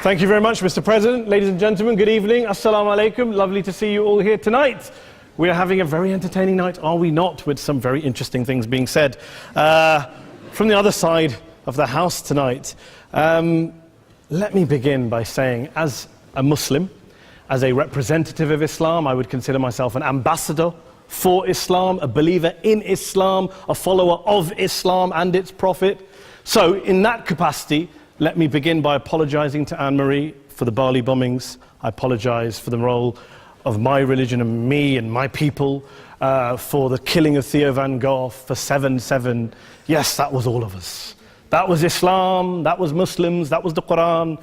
Thank you very much, Mr. President. Ladies and gentlemen, good evening. Assalamu alaikum. Lovely to see you all here tonight. We are having a very entertaining night, are we not, with some very interesting things being said from the other side of the house tonight. Let me begin by saying, as a Muslim, as a representative of Islam, I would consider myself an ambassador for Islam, a believer in Islam, a follower of Islam and its Prophet. So, in that capacity, let me begin by apologizing to Anne-Marie for the Bali bombings. I apologize for the role of my religion and me and my people, for the killing of Theo van Gogh, for 7/7. Yes, that was all of us. That was Islam, that was Muslims, that was the Quran.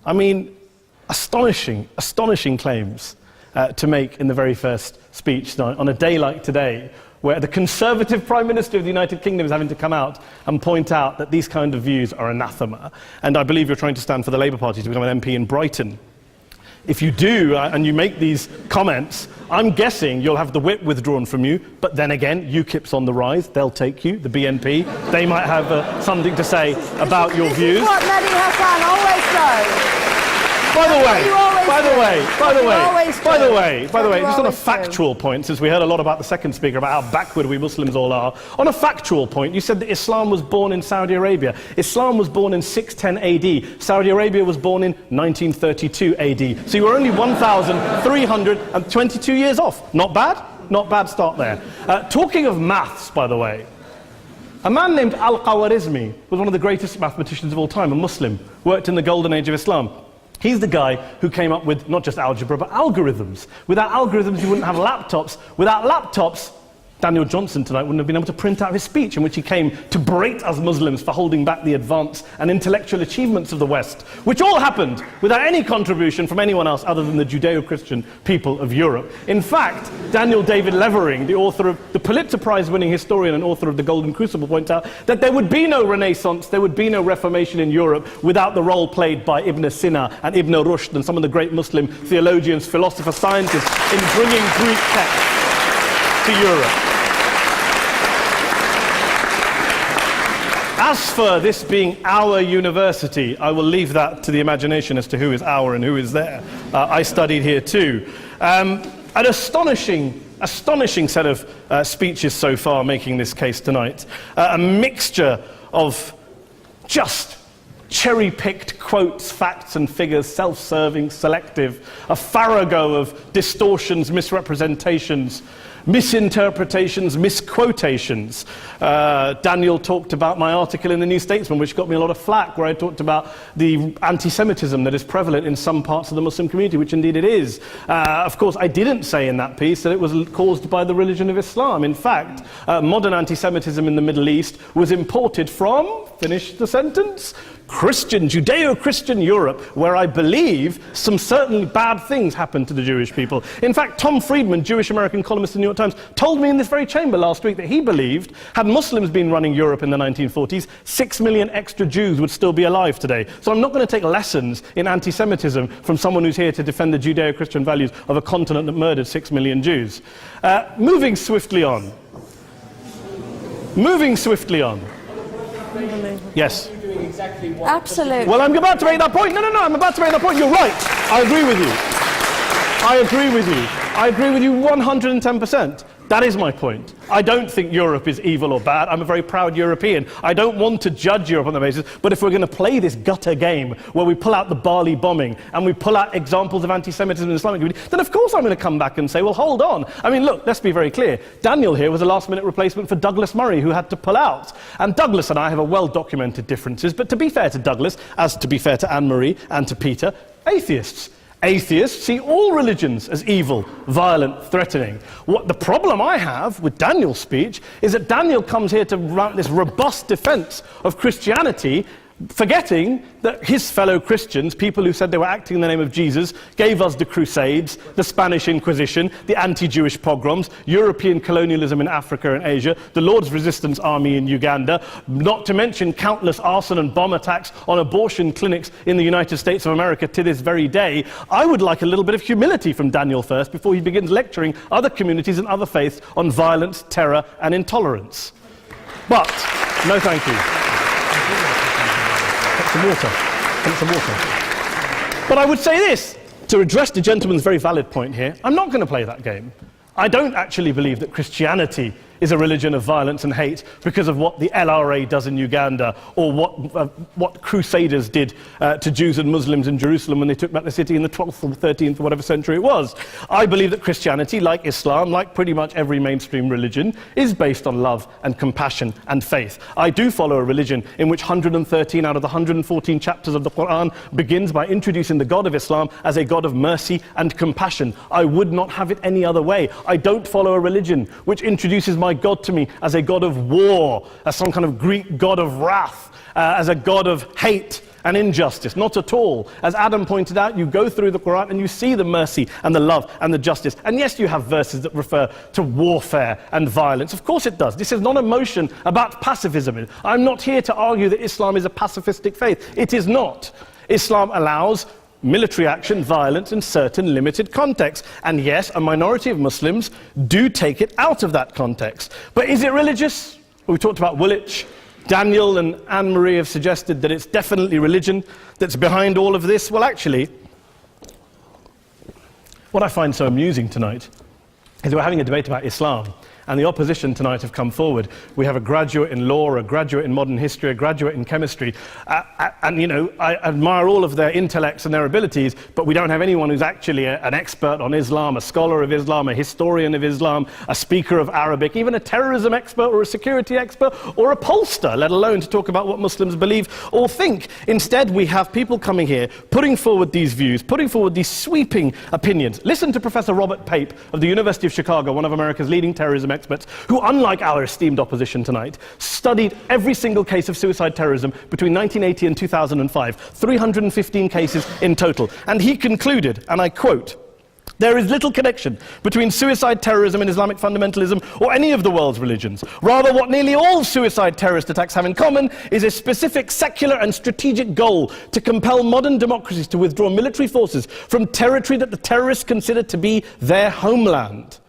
I mean, astonishing claims to make in the very first speech tonight, on a day like today, where the Conservative Prime Minister of the United Kingdom is having to come out and point out that these kind of views are anathema. And I believe you're trying to stand for the Labour Party to become an MP in Brighton. If you do, and you make these comments, I'm guessing you'll have the whip withdrawn from you, but then again, UKIP's on the rise, they'll take you, the BNP, they might have something to say about your views. This is what Mehdi Hassan always does. By the way, just on a factual point, since we heard a lot about the second speaker, about how backward we Muslims all are, on a factual point, you said that Islam was born in Saudi Arabia. Islam was born in 610 AD. Saudi Arabia was born in 1932 AD. So you were only 1,322 years off. Not bad? Not bad start there. Talking of maths, by the way, a man named Al-Khawarizmi was one of the greatest mathematicians of all time, a Muslim, worked in the golden age of Islam. He's the guy who came up with not just algebra, but algorithms. Without algorithms, you wouldn't have laptops. Without laptops, Daniel Johnson tonight wouldn't have been able to print out his speech in which he came to berate us Muslims for holding back the advance and intellectual achievements of the West, which all happened without any contribution from anyone else other than the Judeo-Christian people of Europe. In fact, Daniel David Levering, the author of the Pulitzer Prize-winning historian and author of The Golden Crucible, points out that there would be no Renaissance, there would be no Reformation in Europe without the role played by Ibn Sina and Ibn Rushd and some of the great Muslim theologians, philosophers, scientists in bringing Greek texts to Europe. As for this being our university, I will leave that to the imagination as to who is our and who is there. I studied here too. An astonishing set of speeches so far making this case tonight. A mixture of just cherry-picked quotes, facts and figures, self-serving, selective, a farrago of distortions, misrepresentations, misinterpretations, misquotations. Daniel talked about my article in the New Statesman, which got me a lot of flack, where I talked about the anti-Semitism that is prevalent in some parts of the Muslim community, which indeed it is. Of course, I didn't say in that piece that it was caused by the religion of Islam. In fact, modern anti-Semitism in the Middle East was imported from, finish the sentence, Christian, Judeo-Christian Europe, where I believe some certainly bad things happened to the Jewish people. In fact, Tom Friedman, Jewish-American columnist in the New York Times, told me in this very chamber last week that he believed, had Muslims been running Europe in the 1940s, 6 million extra Jews would still be alive today. So I'm not going to take lessons in anti-Semitism from someone who's here to defend the Judeo-Christian values of a continent that murdered 6 million Jews. Moving swiftly on. Yes. Absolutely. Well, I'm about to make that point. No, I'm about to make that point. You're right. I agree with you 110%. That is my point. I don't think Europe is evil or bad. I'm a very proud European. I don't want to judge Europe on that basis, but if we're going to play this gutter game where we pull out the Bali bombing and we pull out examples of anti-Semitism in the Islamic community, then of course I'm going to come back and say, well, hold on. I mean, look, let's be very clear. Daniel here was a last-minute replacement for Douglas Murray, who had to pull out. And Douglas and I have a well-documented differences, but to be fair to Douglas, as to be fair to Anne-Marie and to Peter, atheists. Atheists see all religions as evil, violent, threatening. What the problem I have with Daniel's speech is that Daniel comes here to run this robust defense of Christianity, forgetting that his fellow Christians, people who said they were acting in the name of Jesus, gave us the Crusades, the Spanish Inquisition, the anti-Jewish pogroms, European colonialism in Africa and Asia, the Lord's Resistance Army in Uganda, not to mention countless arson and bomb attacks on abortion clinics in the United States of America to this very day. I would like a little bit of humility from Daniel first before he begins lecturing other communities and other faiths on violence, terror and intolerance. But, no thank you. Some water. But I would say this, to address the gentleman's very valid point here, I'm not going to play that game. I don't actually believe that Christianity is a religion of violence and hate because of what the LRA does in Uganda or what Crusaders did to Jews and Muslims in Jerusalem when they took back the city in the 12th or 13th or whatever century it was. I believe that Christianity, like Islam, like pretty much every mainstream religion, is based on love and compassion and faith. I do follow a religion in which 113 out of the 114 chapters of the Quran begins by introducing the God of Islam as a God of mercy and compassion. I would not have it any other way. I don't follow a religion which introduces my God to me as a God of war, as some kind of Greek God of wrath, as a God of hate and injustice. Not at all. As Adam pointed out, you go through the Quran and you see the mercy and the love and the justice. And yes, you have verses that refer to warfare and violence. Of course it does. This is not a motion about pacifism. I'm not here to argue that Islam is a pacifistic faith. It is not. Islam allows military action, violence in certain limited contexts. And yes, a minority of Muslims do take it out of that context. But is it religious? We talked about Woolwich. Daniel and Anne-Marie have suggested that it's definitely religion that's behind all of this. Well, actually, what I find so amusing tonight is we're having a debate about Islam. And the opposition tonight have come forward. We have a graduate in law, a graduate in modern history, a graduate in chemistry. And, you know, I admire all of their intellects and their abilities, but we don't have anyone who's actually an expert on Islam, a scholar of Islam, a historian of Islam, a speaker of Arabic, even a terrorism expert or a security expert or a pollster, let alone to talk about what Muslims believe or think. Instead, we have people coming here, putting forward these views, putting forward these sweeping opinions. Listen to Professor Robert Pape of the University of Chicago, one of America's leading terrorism experts, who, unlike our esteemed opposition tonight, studied every single case of suicide terrorism between 1980 and 2005, 315 cases in total. And he concluded, and I quote, "There is little connection between suicide terrorism and Islamic fundamentalism or any of the world's religions. Rather, what nearly all suicide terrorist attacks have in common is a specific secular and strategic goal to compel modern democracies to withdraw military forces from territory that the terrorists consider to be their homeland."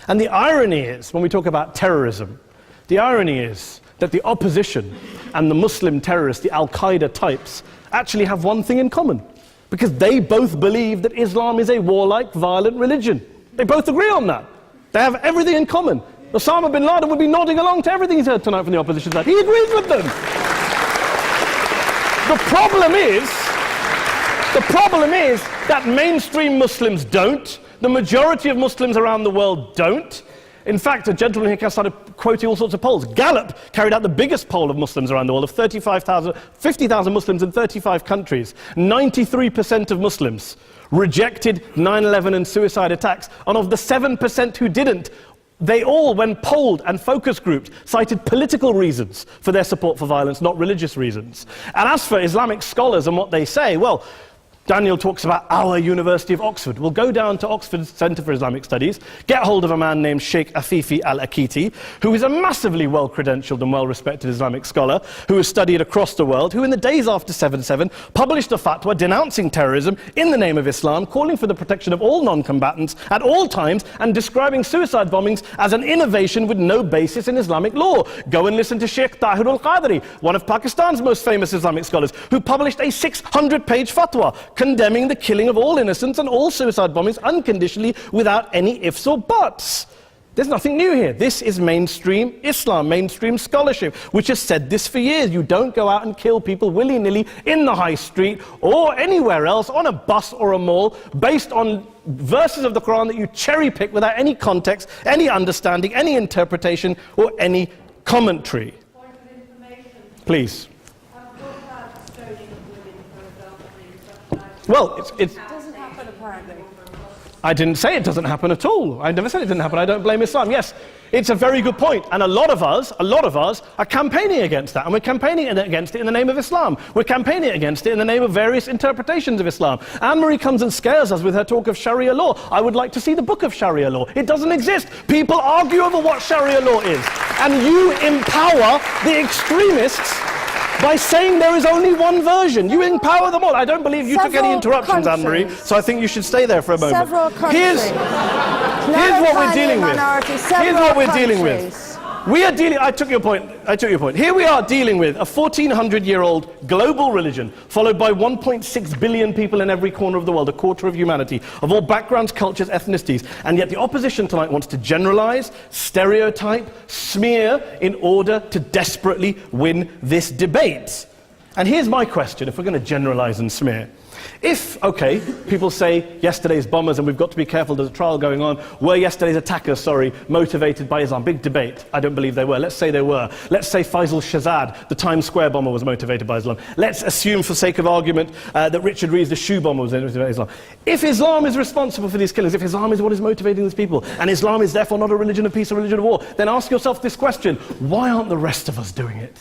And the irony is, when we talk about terrorism, the irony is that the opposition and the Muslim terrorists, the Al-Qaeda types, actually have one thing in common. Because they both believe that Islam is a warlike, violent religion. They both agree on that. They have everything in common. Osama bin Laden would be nodding along to everything he's heard tonight from the opposition side. He agrees with them. The problem is that mainstream Muslims don't. The majority of Muslims around the world don't. In fact, a gentleman here started quoting all sorts of polls. Gallup carried out the biggest poll of Muslims around the world of 50,000 Muslims in 35 countries. 93% of Muslims rejected 9/11 and suicide attacks. And of the 7% who didn't, they all, when polled and focus grouped, cited political reasons for their support for violence, not religious reasons. And as for Islamic scholars and what they say, well, Daniel talks about our University of Oxford. We'll go down to Oxford Centre for Islamic Studies, get hold of a man named Sheikh Afifi al-Akiti, who is a massively well-credentialed and well-respected Islamic scholar, who has studied across the world, who in the days after 7/7 published a fatwa denouncing terrorism in the name of Islam, calling for the protection of all non-combatants at all times, and describing suicide bombings as an innovation with no basis in Islamic law. Go and listen to Sheikh Tahir al-Qadri, one of Pakistan's most famous Islamic scholars, who published a 600-page fatwa condemning the killing of all innocents and all suicide bombings unconditionally without any ifs or buts. There's nothing new here. This is mainstream Islam, mainstream scholarship, which has said this for years. You don't go out and kill people willy-nilly in the high street or anywhere else, on a bus or a mall, based on verses of the Quran that you cherry-pick without any context, any understanding, any interpretation, or any commentary. Point of information. Please. Well, it doesn't happen apparently. I didn't say it doesn't happen at all. I never said it didn't happen. I don't blame Islam. Yes, it's a very good point. And a lot of us are campaigning against that. And we're campaigning against it in the name of Islam. We're campaigning against it in the name of various interpretations of Islam. Anne-Marie comes and scares us with her talk of Sharia law. I would like to see the book of Sharia law. It doesn't exist. People argue over what Sharia law is. And you empower the extremists by saying there is only one version. You empower them all. I don't believe you took any interruptions, Anne-Marie, so I think you should stay there for a moment. Several countries. Here's what we're dealing with. Here's what we're dealing with. We are dealing, I took your point. Here we are dealing with a 1400-year-old global religion, followed by 1.6 billion people in every corner of the world, a quarter of humanity, of all backgrounds, cultures, ethnicities. And yet the opposition tonight wants to generalize, stereotype, smear in order to desperately win this debate. And here's my question, if we're going to generalize and smear. If, okay, people say yesterday's bombers, and we've got to be careful, there's a trial going on, were yesterday's attackers, motivated by Islam? Big debate. I don't believe they were. Let's say they were. Let's say Faisal Shahzad, the Times Square bomber, was motivated by Islam. Let's assume, for sake of argument, that Richard Reeves, the shoe bomber, was motivated by Islam. If Islam is responsible for these killings, if Islam is what is motivating these people, and Islam is therefore not a religion of peace or religion of war, then ask yourself this question: why aren't the rest of us doing it?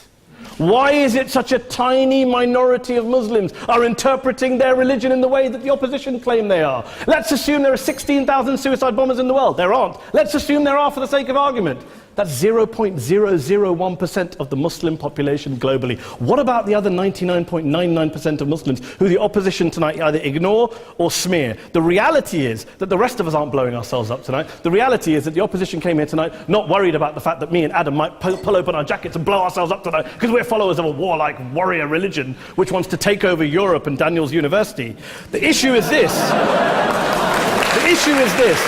Why is it such a tiny minority of Muslims are interpreting their religion in the way that the opposition claim they are? Let's assume there are 16,000 suicide bombers in the world. There aren't. Let's assume there are for the sake of argument. That's 0.001% of the Muslim population globally. What about the other 99.99% of Muslims who the opposition tonight either ignore or smear? The reality is that the rest of us aren't blowing ourselves up tonight. The reality is that the opposition came here tonight not worried about the fact that me and Adam might pull open our jackets and blow ourselves up tonight because we're followers of a warlike warrior religion which wants to take over Europe and Daniel's university. The issue is this. The issue is this.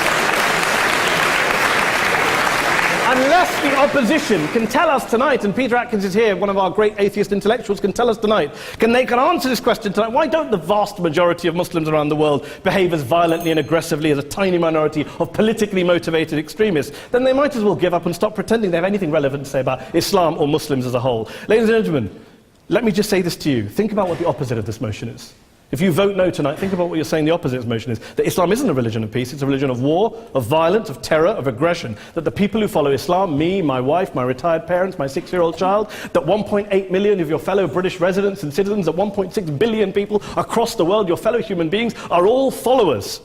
Unless the opposition can tell us tonight, and Peter Atkins is here, one of our great atheist intellectuals, can tell us tonight, can answer this question tonight: why don't the vast majority of Muslims around the world behave as violently and aggressively as a tiny minority of politically motivated extremists? Then they might as well give up and stop pretending they have anything relevant to say about Islam or Muslims as a whole. Ladies and gentlemen, let me just say this to you. Think about what the opposite of this motion is. If you vote no tonight, think about what you're saying the opposite of this motion is. That Islam isn't a religion of peace, it's a religion of war, of violence, of terror, of aggression. That the people who follow Islam, me, my wife, my retired parents, my 6-year-old child, that 1.8 million of your fellow British residents and citizens, that 1.6 billion people across the world, your fellow human beings, are all followers,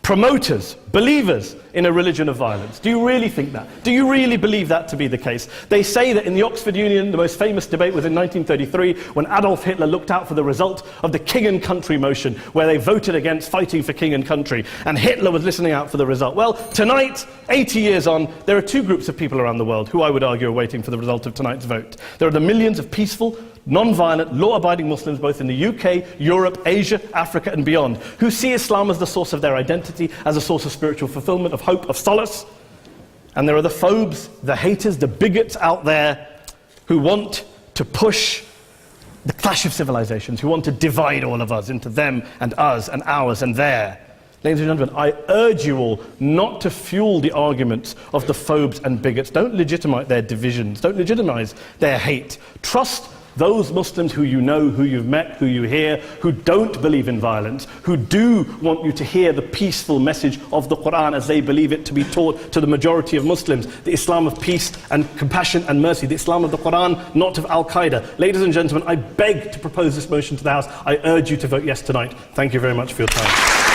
promoters, believers in a religion of violence. Do you really think that? Do you really believe that to be the case? They say that in the Oxford Union, the most famous debate was in 1933, when Adolf Hitler looked out for the result of the King and Country motion, where they voted against fighting for King and Country, and Hitler was listening out for the result. Well, tonight, 80 years on, there are two groups of people around the world who I would argue are waiting for the result of tonight's vote. There are the millions of peaceful, non-violent, law-abiding Muslims both in the UK, Europe, Asia, Africa and beyond, who see Islam as the source of their identity, as a source of spiritual fulfillment, of hope, of solace. And there are the phobes, the haters, the bigots out there who want to push the clash of civilizations, who want to divide all of us into them and us and ours and their. Ladies and gentlemen, I urge you all not to fuel the arguments of the phobes and bigots. Don't legitimize their divisions. Don't legitimize their hate. Trust those Muslims who you know, who you've met, who you hear, who don't believe in violence, who do want you to hear the peaceful message of the Quran as they believe it to be taught to the majority of Muslims, the Islam of peace and compassion and mercy, the Islam of the Quran, not of Al-Qaeda. Ladies and gentlemen, I beg to propose this motion to the House. I urge you to vote yes tonight. Thank you very much for your time.